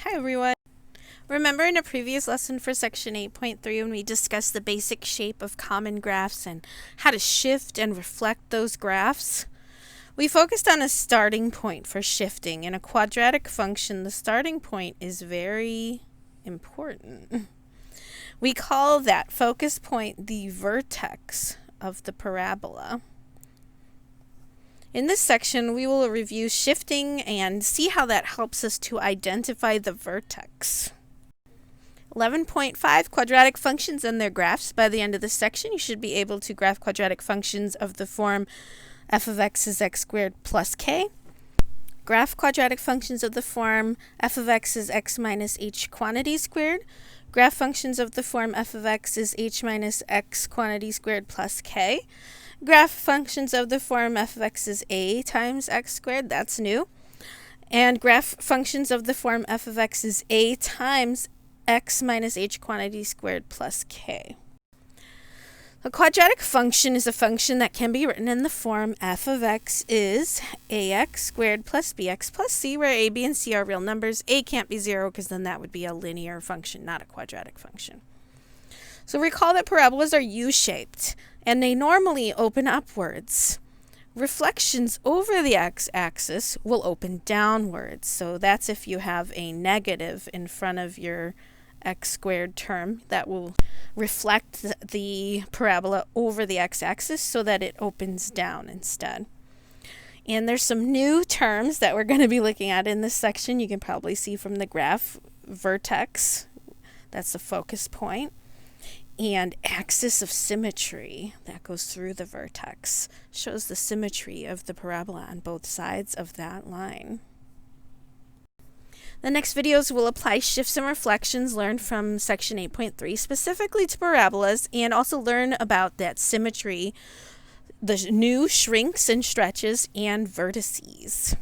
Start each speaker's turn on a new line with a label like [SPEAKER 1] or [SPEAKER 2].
[SPEAKER 1] Hi everyone! Remember in a previous lesson for section 8.3 when we discussed the basic shape of common graphs and how to shift and reflect those graphs? We focused on a starting point for shifting. In a quadratic function, the starting point is very important. We call that focus point the vertex of the parabola. In this section, we will review shifting and see how that helps us to identify the vertex. 11.5 quadratic functions and their graphs. By the end of this section, you should be able to graph quadratic functions of the form f of x is x squared plus k. Graph quadratic functions of the form f of x is x minus h quantity squared. Graph functions of the form f of x is h minus x quantity squared plus k. Graph functions of the form f of x is a times x squared, that's new. And graph functions of the form f of x is a times x minus h quantity squared plus k. A quadratic function is a function that can be written in the form f of x is ax squared plus bx plus c, where a, b, and c are real numbers. A can't be 0 because then that would be a linear function, not a quadratic function. So recall that parabolas are U-shaped, and they normally open upwards. Reflections over the x-axis will open downwards. So that's if you have a negative in front of your x squared term that will reflect the parabola over the x-axis so that it opens down instead. And there's some new terms that we're going to be looking at in this section. You can probably see from the graph, vertex, that's the focus point, and axis of symmetry that goes through the vertex, shows the symmetry of the parabola on both sides of that line. The next videos will apply shifts and reflections learned from section 8.3 specifically to parabolas, and also learn about that symmetry, the new shrinks and stretches, and vertices.